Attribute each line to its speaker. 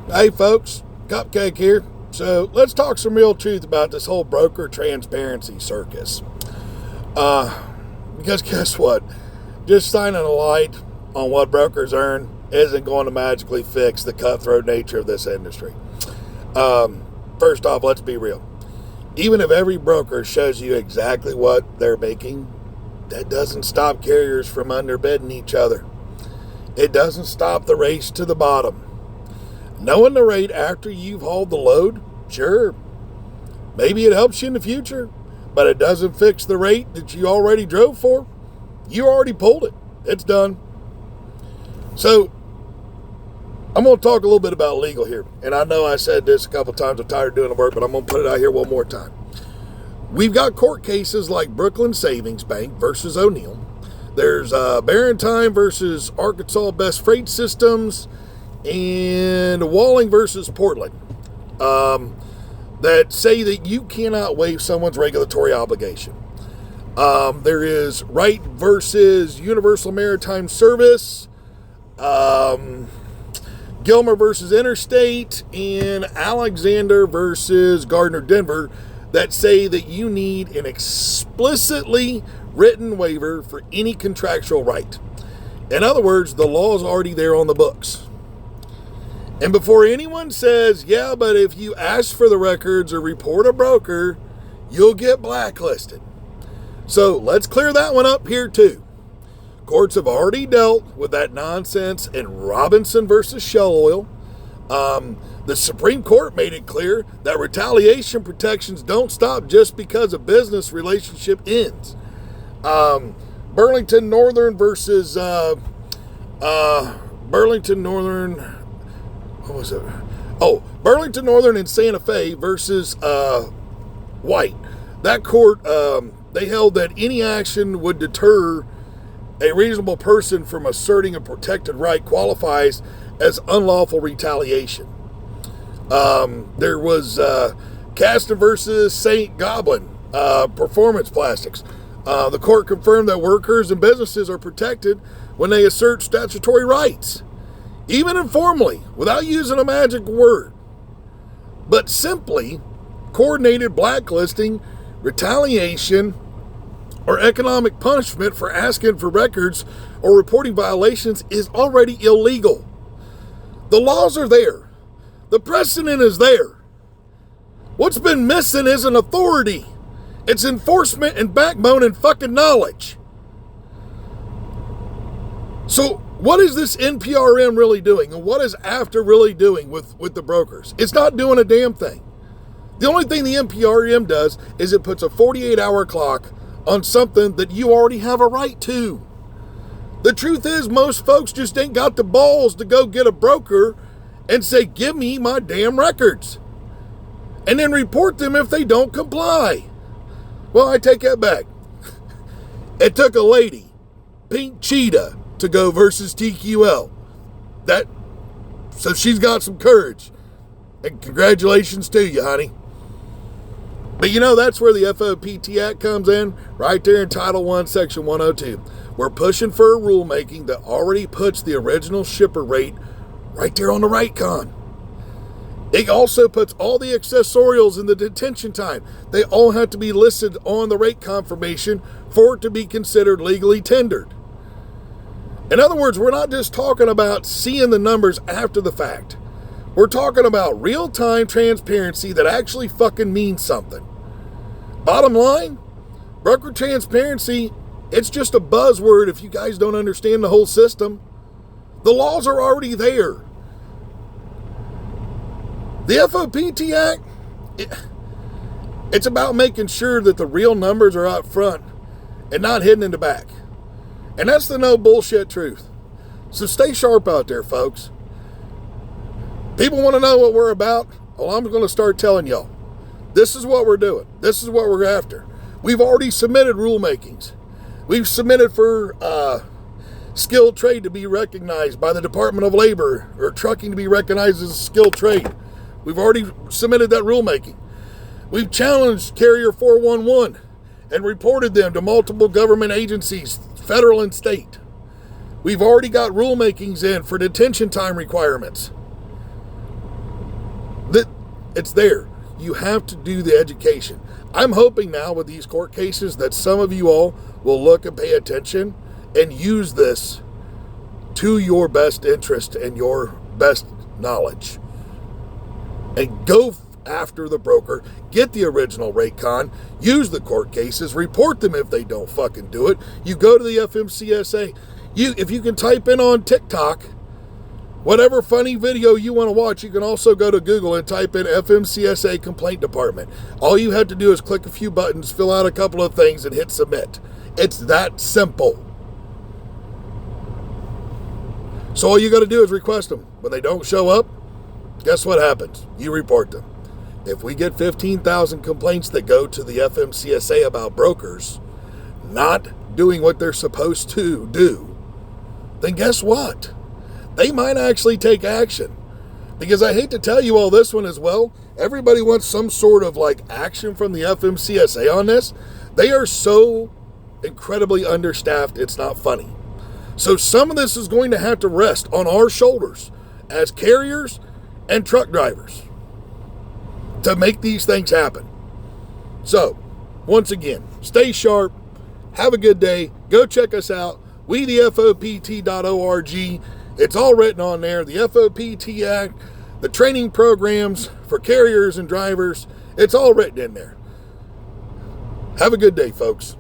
Speaker 1: Hey folks, Cupcake here. So let's talk some real truth about this whole broker transparency circus. Because guess what? Just shining a light on what brokers earn isn't going to magically fix the cutthroat nature of this industry. First off, let's be real. Even if every broker shows you exactly what they're making, that doesn't stop carriers from underbidding each other. It doesn't stop the race to the bottom. Knowing the rate after you've hauled the load, sure, maybe it helps you in the future, but it doesn't fix the rate that you already drove for. You already pulled it. It's done. So, I'm going to talk a little bit about legal here. And I know I said this a couple times. I'm tired of doing the work, but I'm going to put it out here one more time. We've got court cases like Brooklyn Savings Bank versus O'Neill. There's Barentine versus Arkansas Best Freight Systems, and Walling versus Portland, that say that you cannot waive someone's regulatory obligation. There is Wright versus Universal Maritime Service, Gilmer versus Interstate, and Alexander versus Gardner Denver that say that you need an explicitly written waiver for any contractual right. In other words, the law is already there on the books. And before anyone says, yeah, but if you ask for the records or report a broker, you'll get blacklisted. So let's clear that one up here too. Courts have already dealt with that nonsense in Robinson versus Shell Oil. The Supreme Court made it clear that retaliation protections don't stop just because a business relationship ends. Burlington Northern versus Burlington Northern. What was it? Oh, Burlington Northern and Santa Fe versus White. That court, they held that any action would deter a reasonable person from asserting a protected right qualifies as unlawful retaliation. There was Caston versus St. Goblin, Performance Plastics. The court confirmed that workers and businesses are protected when they assert statutory rights, even informally, without using a magic word, but simply coordinated blacklisting, retaliation, or economic punishment for asking for records or reporting violations is already illegal. The laws are there. The precedent is there. What's been missing isn't authority. It's enforcement and backbone and fucking knowledge. So what is this NPRM really doing? And what is AFTRA really doing with the brokers? It's not doing a damn thing. The only thing the NPRM does is it puts a 48-hour clock on something that you already have a right to. The truth is, most folks just ain't got the balls to go get a broker and say, give me my damn records, and then report them if they don't comply. Well, I take that back. It took a lady, Pink Cheetah, to go versus TQL. So she's got some courage. And congratulations to you, honey. But that's where the FOPT Act comes in, right there in Title I, Section 102. We're pushing for a rulemaking that already puts the original shipper rate right there on the Ratecon. It also puts all the accessorials in the detention time. They all have to be listed on the rate confirmation for it to be considered legally tendered. In other words, we're not just talking about seeing the numbers after the fact. We're talking about real-time transparency that actually fucking means something. Bottom line, broker transparency, it's just a buzzword if you guys don't understand the whole system. The laws are already there. The FOPT Act, it's about making sure that the real numbers are out front and not hidden in the back. And that's the no bullshit truth. So stay sharp out there, folks. People want to know what we're about. Well, I'm going to start telling y'all. This is what we're doing. This is what we're after. We've already submitted rulemakings. We've submitted for skilled trade to be recognized by the Department of Labor, or trucking to be recognized as a skilled trade. We've already submitted that rulemaking. We've challenged Carrier 411 and reported them to multiple government agencies, federal and state. We've already got rulemakings in for detention time requirements. It's there. You have to do the education. I'm hoping now with these court cases that some of you all will look and pay attention and use this to your best interest and your best knowledge. And go after the broker, get the original Ratecon, use the court cases, report them if they don't fucking do it. You go to the FMCSA. If you can type in on TikTok, whatever funny video you want to watch, you can also go to Google and type in FMCSA Complaint Department. All you have to do is click a few buttons, fill out a couple of things, and hit submit. It's that simple. So all you got to do is request them. When they don't show up, guess what happens? You report them. If we get 15,000 complaints that go to the FMCSA about brokers not doing what they're supposed to do, then guess what? They might actually take action. Because I hate to tell you all this one as well, everybody wants some sort of like action from the FMCSA on this. They are so incredibly understaffed, it's not funny. So some of this is going to have to rest on our shoulders as carriers and truck drivers to make these things happen. So, once again, stay sharp, have a good day, go check us out, FOPT.org. It's all written on there, the FOPT Act, the training programs for carriers and drivers, it's all written in there. Have a good day, folks.